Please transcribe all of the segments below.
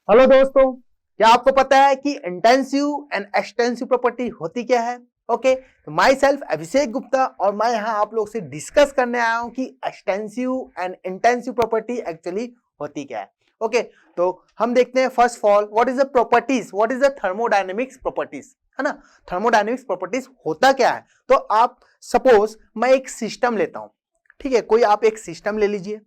Hello दोस्तों, क्या आपको पता है कि इंटेंसिव एंड एक्सटेंसिव प्रॉपर्टी होती क्या है? ओके, तो माई सेल्फ अभिषेक गुप्ता और मैं यहाँ आप लोग से डिस्कस करने आया हूँ कि extensive and intensive property actually होती क्या है। ओके, तो हम देखते हैं first of all what is the properties, what is the thermodynamics properties, है ना। थर्मोडायनेमिक्स प्रॉपर्टीज होता क्या है? तो आप सपोज मैं एक सिस्टम लेता हूँ, ठीक है, कोई आप एक सिस्टम ले लीजिए,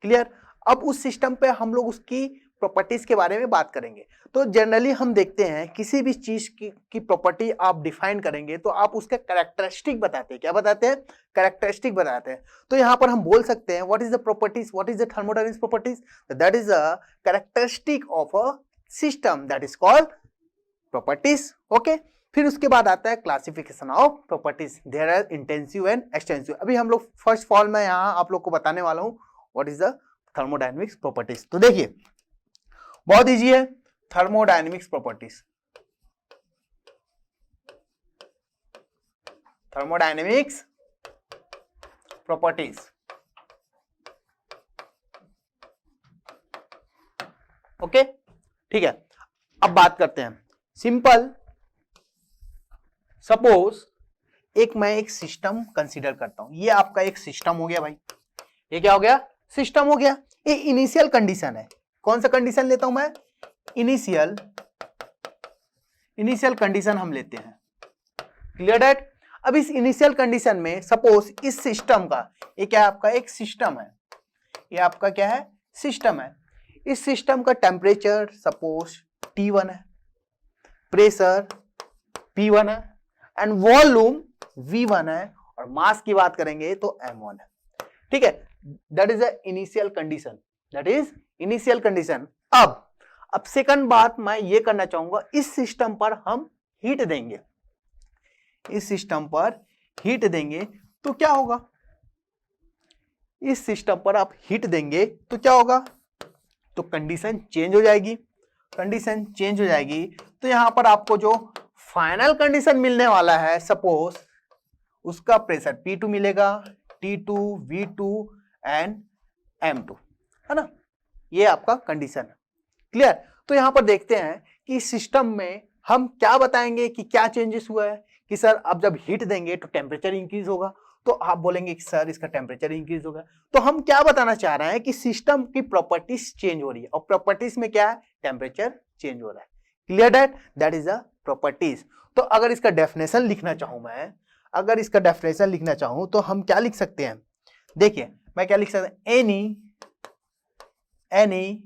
क्लियर। अब उस सिस्टम पे हम लोग उसकी प्रॉपर्टीज के बारे में बात करेंगे। तो जनरली हम देखते हैं किसी भी चीज की प्रॉपर्टी आप डिफाइन करेंगे तो आप उसका कैरेक्टरिस्टिक बताते हैं। क्या बताते हैं? कैरेक्टरिस्टिक बताते हैं। तो यहां पर हम बोल सकते हैं what is the properties, what is the thermodynamics properties, that is a characteristic of a system, that is called properties. Okay, फिर उसके बाद आता है classification of properties, there are intensive and extensive. अभी हम लोग फर्स्ट ऑफ ऑल मैं यहाँ आप लोग को बताने वाला हूँ what is the thermodynamics properties. तो देखिए बहुत इजी है, thermodynamics properties, thermodynamics properties. Okay, ठीक है। अब बात करते हैं सिंपल, सपोज मैं एक सिस्टम कंसीडर करता हूं, ये आपका एक सिस्टम हो गया भाई। ये क्या हो गया? सिस्टम हो गया। ये इनिशियल कंडीशन है। कौन सा कंडीशन लेता हूं मैं? इनिशियल कंडीशन हम लेते हैं, क्लियर डेट। अब इस इनिशियल कंडीशन में सपोज इस सिस्टम का, ये क्या है आपका? एक सिस्टम है। ये आपका क्या है? सिस्टम है। इस सिस्टम का टेम्परेचर सपोज T1 है, प्रेशर P1 है एंड वॉल्यूम V1 है, और मास की बात करेंगे तो M1 है। ठीक है, that is the initial condition, that is initial condition. अब सेकंड बात मैं ये करना चाहूंगा, इस सिस्टम पर हम हीट देंगे, इस सिस्टम पर हीट देंगे तो क्या होगा? इस सिस्टम पर आप हीट देंगे तो क्या होगा? तो कंडीशन चेंज हो जाएगी, कंडीशन चेंज हो जाएगी। तो यहां पर आपको जो फाइनल कंडीशन मिलने वाला है, सपोज उसका प्रेशर P2 मिलेगा, T2, V2 एंड M2, है ना। ये आपका कंडीशन है, क्लियर। तो यहां पर देखते हैं कि सिस्टम में हम क्या बताएंगे कि क्या चेंजेस हुआ है, कि सर अब जब हीट देंगे तो टेम्परेचर इंक्रीज होगा। तो आप बोलेंगे कि सर इसका टेम्परेचर इंक्रीज होगा। तो हम क्या बताना चाह रहे हैं कि सिस्टम की प्रॉपर्टीज चेंज हो रही है, और प्रॉपर्टीज में क्या है? टेम्परेचर चेंज हो रहा है, clear that, that is a properties. तो अगर इसका डेफिनेशन लिखना चाहूं मैं, अगर इसका डेफिनेशन लिखना चाहूं तो हम क्या लिख सकते हैं? देखिए मैं क्या लिख सकता हूं? Any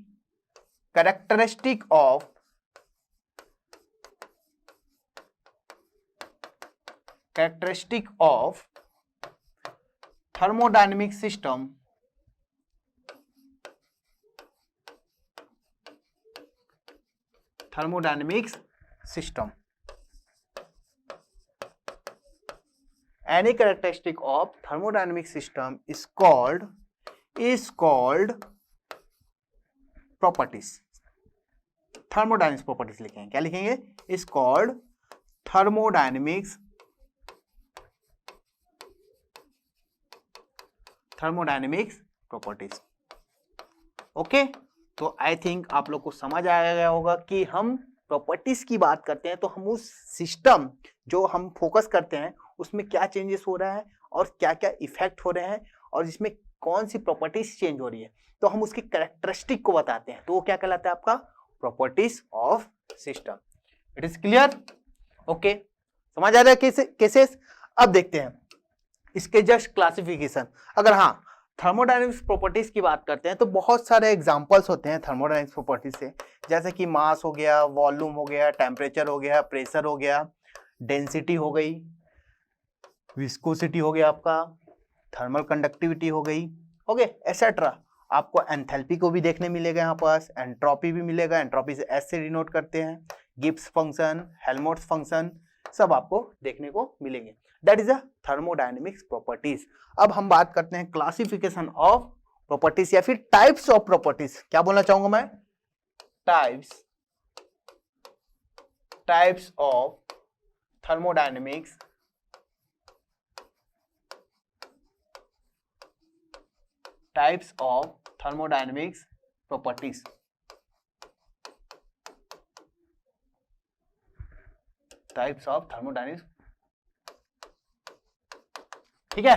characteristic of thermodynamic system, thermodynamics system, any characteristic of thermodynamic system is called properties, thermodynamics properties लिखेंगे, क्या लिखेंगे? is called thermodynamics properties. Okay, तो आई थिंक आप लोग को समझ आ गया होगा कि हम प्रॉपर्टीज की बात करते हैं तो हम उस सिस्टम जो हम फोकस करते हैं उसमें क्या चेंजेस हो रहा है और क्या क्या इफेक्ट हो रहे हैं, और इसमें कौन सी प्रॉपर्टीज चेंज हो रही है, तो हम उसकी कैरेक्टरिस्टिक को बताते हैं। तो वो क्या कहलाता है? आपका properties of system. It is clear? Okay, समझ आ रहा है केसेस। अब देखते हैं इसके जस्ट क्लासिफिकेशन। अगर हाँ थर्मोडायनेमिक्स प्रॉपर्टीज की बात करते हैं तो बहुत सारे एग्जांपल्स होते हैं थर्मोडायनेमिक्स प्रॉपर्टीज से, जैसे कि मास हो गया, वॉल्यूम हो गया, टेम्परेचर हो गया, प्रेशर हो गया, डेंसिटी हो गई, विस्कोसिटी हो गया, आपका थर्मल कंडक्टिविटी हो गई, ओके एसेट्रा। आपको एंथैल्पी को भी देखने मिलेगा, यहाँ पास एंट्रोपी भी मिलेगा, एंट्रोपी से एस से डिनोट करते हैं, गिब्स फंक्शन, हेल्महोल्ट्ज फंक्शन, सब आपको देखने को मिलेंगे। That is a thermodynamics properties. अब हम बात करते हैं क्लासिफिकेशन ऑफ प्रॉपर्टीज या फिर टाइप्स ऑफ प्रॉपर्टीज। क्या बोलना चाहूंगा मैं? Types of thermodynamics properties. Types of thermodynamics, ठीक है,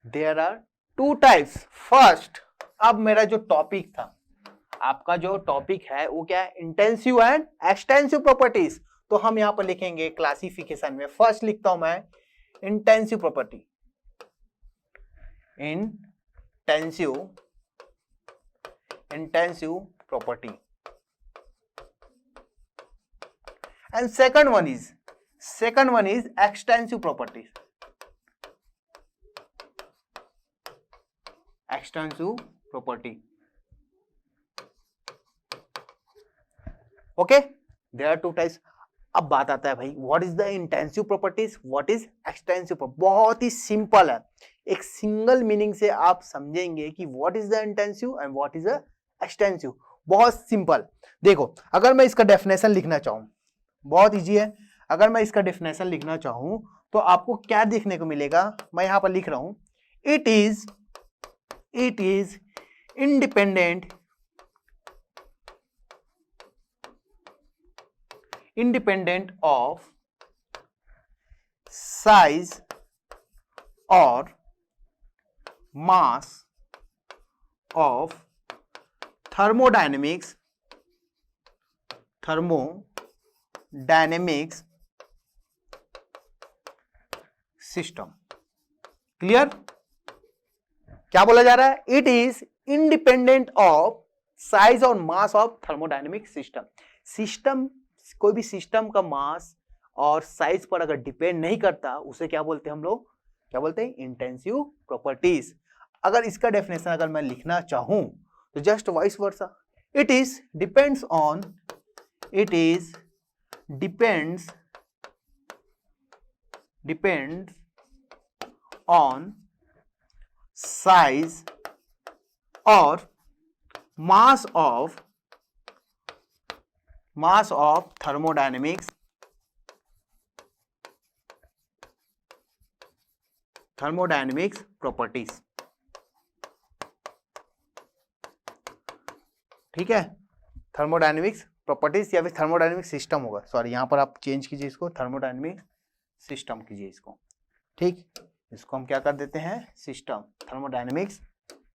there are two types. First, अब मेरा जो टॉपिक था, आपका जो टॉपिक है वो क्या है, इंटेंसिव एंड एक्सटेंसिव प्रॉपर्टीज। तो हम यहां पर लिखेंगे क्लासिफिकेशन में, फर्स्ट लिखता हूं मैं intensive property, intensive property, and second one is extensive properties, extensive property. Okay, there are two types. अब बात आता है भाई, what is the intensive properties, what is extensive. बहुत ही सिंपल है, एक सिंगल मीनिंग से आप समझेंगे कि what is the intensive and what is the extensive. बहुत सिंपल। देखो, अगर मैं इसका डेफिनेशन लिखना चाहूं, बहुत इजी है, अगर मैं इसका डेफिनेशन लिखना चाहूं तो आपको क्या देखने को मिलेगा, मैं यहां पर लिख रहा हूं, it is independent of size or mass of thermodynamics system। Clear? क्या बोला जा रहा है, it is independent of size और मास ऑफ थर्मोडायनेमिक सिस्टम। कोई भी सिस्टम का मास और साइज पर अगर डिपेंड नहीं करता, उसे क्या बोलते हैं हम लोग, क्या बोलते हैं, इंटेंसिव प्रॉपर्टीज। अगर इसका डेफिनेशन अगर मैं लिखना चाहूं तो just vice versa, it is depends on size और मास ऑफ थर्मोडायनेमिक्स प्रॉपर्टीज। ठीक है, थर्मोडायनेमिक्स प्रॉपर्टीज या फिर थर्मोडायनेमिक सिस्टम होगा, सॉरी यहां पर आप चेंज कीजिए इसको, थर्मोडायनेमिक सिस्टम कीजिए इसको। ठीक, इसको हम क्या कर देते हैं, सिस्टम, थर्मोडायनेमिक्स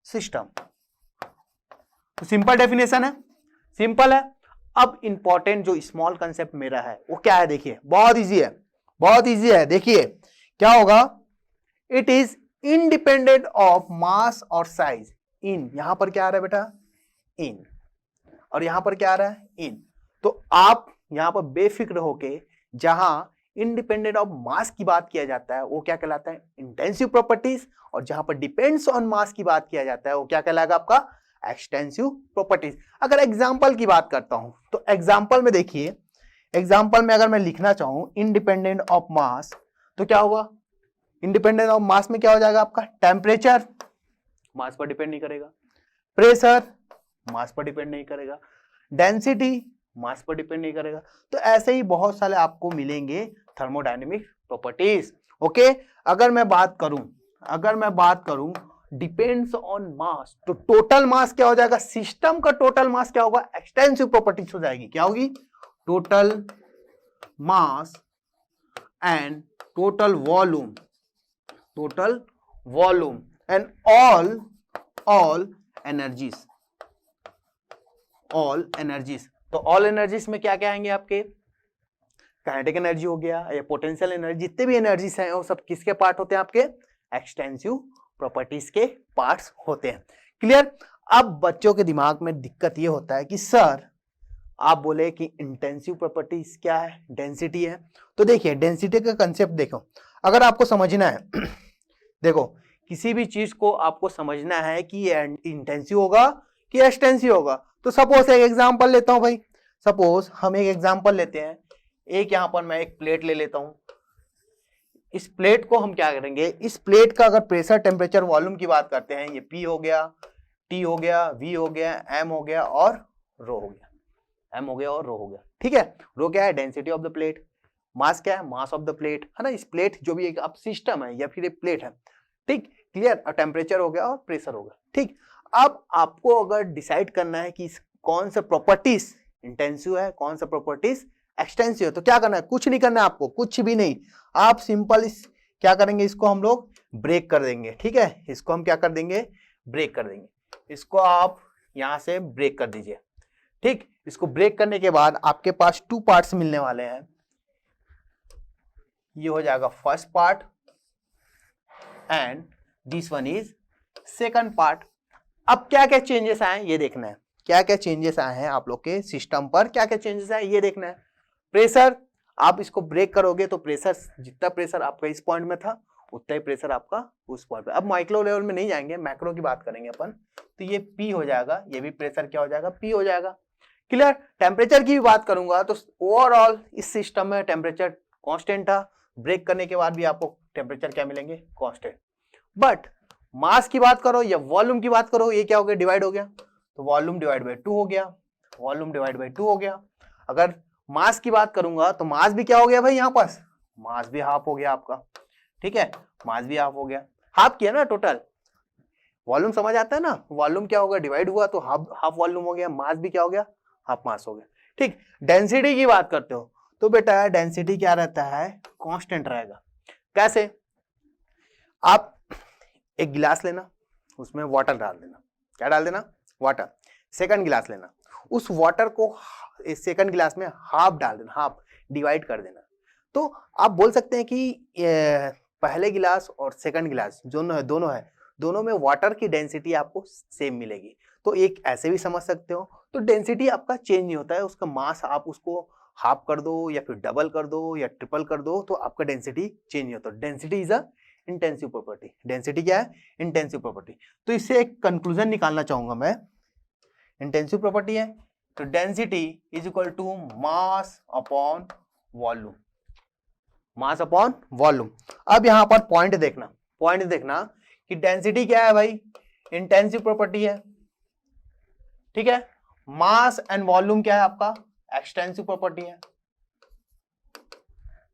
सिस्टम। तो सिंपल डेफिनेशन है, सिंपल है। अब इंपॉर्टेंट जो स्मॉल कंसेप्ट मेरा है वो क्या है, देखिए बहुत इजी है, बहुत इजी है। देखिए क्या होगा, it is independent of mass और साइज इन, यहां पर क्या आ रहा है बेटा, इन, और यहां पर क्या आ रहा है, इन। तो आप यहां पर बेफिक्र होके, जहां इंडिपेंडेंट ऑफ मास की बात किया जाता है वो क्या कहलाता है, इंटेंसिव प्रॉपर्टीज, और जहां पर डिपेंड्स ऑन मास की बात किया जाता है वो क्या कहलाएगा आपका, एक्सटेंसिव प्रॉपर्टीज। अगर एग्जांपल की बात करता हूं तो एग्जांपल में देखिए, एग्जांपल में अगर मैं लिखना चाहूं इंडिपेंडेंट ऑफ मास, तो क्या होगा, इंडिपेंडेंट ऑफ मास में क्या हो जाएगा आपका, टेम्परेचर मास पर डिपेंड नहीं करेगा, प्रेशर मास पर डिपेंड नहीं करेगा, डेंसिटी मास पर डिपेंड नहीं करेगा। तो ऐसे ही बहुत सारे आपको मिलेंगे थर्मोडायनेमिक प्रॉपर्टीज। ओके, अगर मैं बात करूं डिपेंड्स ऑन मास, तो टोटल मास क्या हो जाएगा, सिस्टम का टोटल मास क्या होगा, एक्सटेंसिव प्रॉपर्टीज हो जाएगी, क्या होगी, total mass and total volume and all energies. तो ऑल एनर्जीज में क्या क्या आएंगे आपके, काइनेटिक एनर्जी हो गया या पोटेंशियल एनर्जी, जितने भी एनर्जीज हैं वो सब किसके पार्ट होते हैं, आपके एक्सटेंसिव प्रॉपर्टीज के पार्ट्स होते हैं। क्लियर? अब बच्चों के दिमाग में दिक्कत ये होता है कि सर आप बोले कि इंटेंसिव प्रॉपर्टीज क्या है, डेंसिटी है। तो देखिए डेंसिटी का कंसेप्ट देखो, अगर आपको समझना है देखो किसी भी चीज को आपको समझना है कि ये इंटेंसिव होगा कि एक्सटेंसिव होगा, तो सपोज एक एग्जांपल लेता हूं भाई, सपोज हम एक एग्जांपल लेते हैं, एक यहां पर मैं एक प्लेट ले लेता हूं। इस प्लेट को हम क्या करेंगे, इस प्लेट का अगर प्रेशर, टेम्परेचर, वॉल्यूम की बात करते हैं, ये P हो गया, T हो गया, V हो गया, M हो गया और रो हो गया, M हो गया और रो हो गया। ठीक है, रो क्या है, डेंसिटी ऑफ द प्लेट, मास क्या है, मास ऑफ द प्लेट, है ना। इस प्लेट जो भी एक अब सिस्टम है या फिर एक प्लेट है, ठीक, क्लियर। टेम्परेचर हो गया और प्रेशर हो गया, ठीक। अब आपको अगर डिसाइड करना है कि कौन सा प्रॉपर्टीज इंटेंसिव है, कौन सा प्रॉपर्टीज एक्सटेंसिव है, तो क्या करना है, कुछ नहीं करना है आपको, कुछ भी नहीं, आप सिंपल क्या करेंगे, इसको हम लोग ब्रेक कर देंगे। ठीक है, इसको हम क्या कर देंगे, ब्रेक कर देंगे। इसको आप यहां से ब्रेक कर दीजिए। ठीक, इसको ब्रेक करने के बाद आपके पास 2 पार्ट्स मिलने वाले हैं। ये हो जाएगा first part and this one is second part. अब क्या क्या चेंजेस आए ये देखना है, क्या क्या चेंजेस आए हैं आप लोग के सिस्टम पर, क्या क्या चेंजेस आए ये देखना है। प्रेशर, आप इसको ब्रेक करोगे तो प्रेशर, जितना प्रेशर आपका इस पॉइंट में था उतना ही प्रेशर आपका उस पॉइंट पे। अब माइक्रो लेवल में नहीं जाएंगे, मैक्रो की बात करेंगे अपन, तो ये P हो जाएगा, ये भी प्रेशर क्या हो जाएगा, P हो जाएगा। क्लियर। टेम्परेचर की भी बात करूंगा तो ओवरऑल इस सिस्टम में टेम्परेचर कांस्टेंट था, ब्रेक करने के बाद भी आपको टेम्परेचर क्या मिलेंगे, कांस्टेंट। बट मास की बात करो या वॉल्यूम की बात करो, ये क्या हो गया, डिवाइड हो गया, तो वॉल्यूम डिवाइड बाई 2 हो गया, वॉल्यूम डिवाइड बाई 2 हो गया। अगर मास की बात करूंगा तो मास भी क्या हो गया भाई, यहाँ पास मास भी हाफ हो गया आपका। ठीक है, मास भी हाफ हो गया, हाफ किया ना टोटल, वॉल्यूम समझ आता है ना, वॉल्यूम क्या होगा, डिवाइड हुआ तो हाफ वॉल्यूम हो गया, मास भी क्या हो गया, हाफ मास हो गया। ठीक, डेंसिटी की बात करते हो तो बेटा डेंसिटी क्या रहता है, कांस्टेंट रहेगा। कैसे, आप एक गिलास लेना, उसमें वाटर डाल देना, क्या डाल देना, वाटर। सेकंड गिलास लेना, उस वाटर को सेकंड गिलास में हाफ डाल देना, हाफ डिवाइड कर देना। तो आप बोल सकते हैं कि पहले गिलास और सेकंड गिलास दोनों में वाटर की डेंसिटी आपको सेम मिलेगी। तो एक ऐसे भी समझ सकते हो, तो डेंसिटी आपका चेंज नहीं होता है, उसका मास आप उसको हाफ कर दो या फिर डबल कर दो या ट्रिपल कर दो तो आपका डेंसिटी चेंज नहीं होता। Density is a intensive property. Density क्या है, इंटेंसिव प्रॉपर्टी। तो इससे एक कंक्लूजन निकालना चाहूंगा मैं, इंटेंसिव प्रॉपर्टी है तो density is equal to mass upon volume, mass upon volume. अब यहां पर पॉइंट देखना कि डेंसिटी क्या है भाई, इंटेंसिव प्रॉपर्टी है। ठीक है, मास एंड वॉल्यूम क्या है आपका, एक्सटेंसिव प्रॉपर्टी है।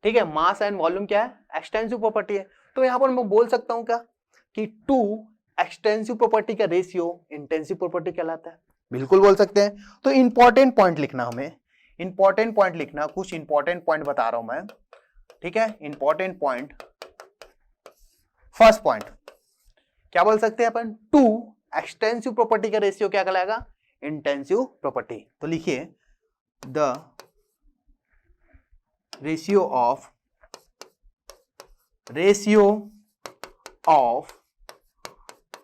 ठीक है, मास एंड वॉल्यूम क्या है, एक्सटेंसिव प्रॉपर्टी है। तो यहां पर मैं बोल सकता हूं क्या कि 2 एक्सटेंसिव प्रॉपर्टी का रेशियो इंटेंसिव प्रॉपर्टी कहलाता है, बिल्कुल बोल सकते हैं। तो इंपॉर्टेंट पॉइंट लिखना, हमें इंपॉर्टेंट पॉइंट लिखना, कुछ इंपॉर्टेंट पॉइंट बता रहा हूं मैं। ठीक है, इंपॉर्टेंट पॉइंट, फर्स्ट पॉइंट क्या बोल सकते हैं अपन, 2 एक्सटेंसिव प्रॉपर्टी का रेशियो क्या कहलाएगा, इंटेंसिव प्रॉपर्टी। तो लिखिए the ratio of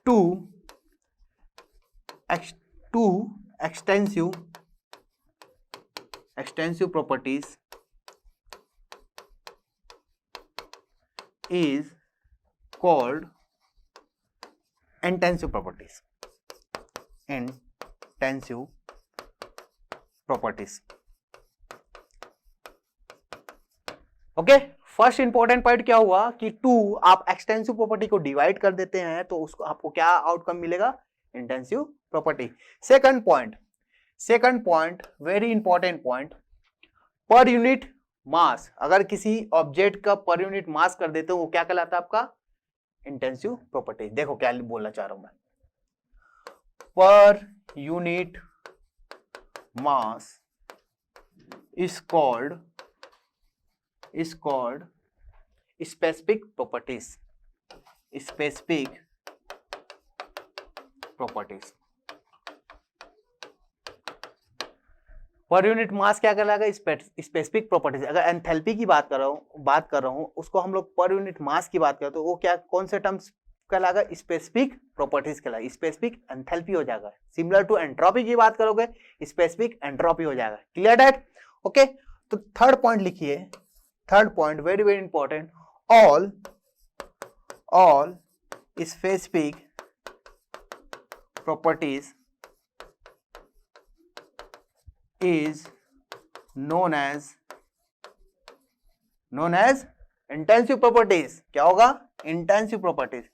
two extensive properties is called intensive properties. Intensive properties. Okay, first important point क्या हुआ कि 2 आप एक्सटेंसिव प्रॉपर्टी को डिवाइड कर देते हैं तो उसको आपको क्या आउटकम मिलेगा, intensive property. Second point very important point, per unit mass, अगर किसी ऑब्जेक्ट का पर यूनिट मास कर देते हो वो क्या कहलाता है आपका, इंटेंसिव प्रॉपर्टी। देखो क्या बोलना चाह रहा हूं मैं, per unit mass is called specific properties. Per unit mass क्या कहलाएगा, स्पेसिफिक प्रॉपर्टीज। अगर एंथैल्पी की बात कर रहा हूं उसको हम लोग पर यूनिट मास की बात करें तो वो क्या, कौन से टर्म्स कहलाएगा, स्पेसिफिक प्रॉपर्टीज कहलाएगा, स्पेसिफिक एंथैल्पी हो जाएगा। सिमिलर टू एंट्रोपी की बात करोगे स्पेसिफिक एंट्रोपी हो जाएगा। Clear that? ओके, तो थर्ड पॉइंट लिखिए, third point very very important, all specific properties is known as intensive properties. क्या होगा, intensive properties.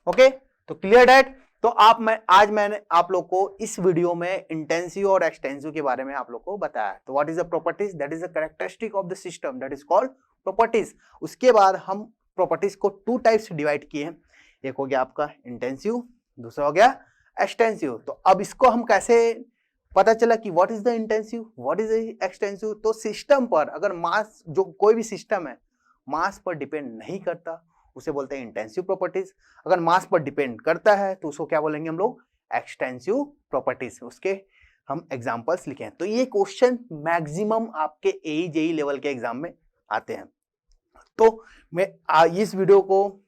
ओके, तो क्लियर दैट? तो आज मैंने आप लोग को इस वीडियो में इंटेंसिव और एक्सटेंसिव के बारे में आप लोग को बताया। तो what is the properties, that is the characteristic of the system, that is called properties. उसके बाद हम प्रॉपर्टीज को 2 टाइप्स डिवाइड किए हैं, एक हो गया आपका इंटेंसिव दूसरा हो गया एक्सटेंसिव। तो अब इसको हम कैसे पता चला कि what is the intensive, what is the extensive? तो सिस्टम पर अगर मास, जो कोई भी सिस्टम है मास पर डिपेंड नहीं करता उसे बोलते हैं इंटेंसिव प्रॉपर्टीज। अगर मास पर डिपेंड करता है तो उसको क्या बोलेंगे हम लोग, एक्सटेंसिव प्रॉपर्टीज। उसके हम एग्जांपल्स लिखे हैं। तो ये क्वेश्चन मैक्सिमम आपके एई जेई लेवल के एग्जाम में आते हैं। तो मैं इस वीडियो को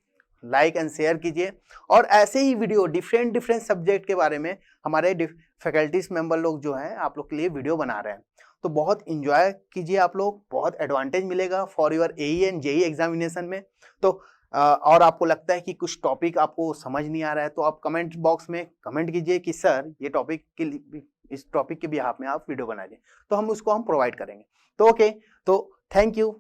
लाइक एंड शेयर कीजिए, और ऐसे ही वीडियो डिफरेंट सब्जेक्ट के बारे में हमारे फैकल्टीज मेंबर लोग जो हैं आप लोग के लिए वीडियो बना रहे हैं। तो बहुत इंजॉय कीजिए आप लोग, बहुत एडवांटेज मिलेगा for your AE and JE examination में। तो और आपको लगता है कि कुछ टॉपिक आपको समझ नहीं आ रहा है तो आप कमेंट बॉक्स में कमेंट कीजिए कि सर ये टॉपिक के लिए, इस टॉपिक के बिहाफ में आप वीडियो बनाइए, तो हम उसको प्रोवाइड करेंगे। तो ओके, तो थैंक यू।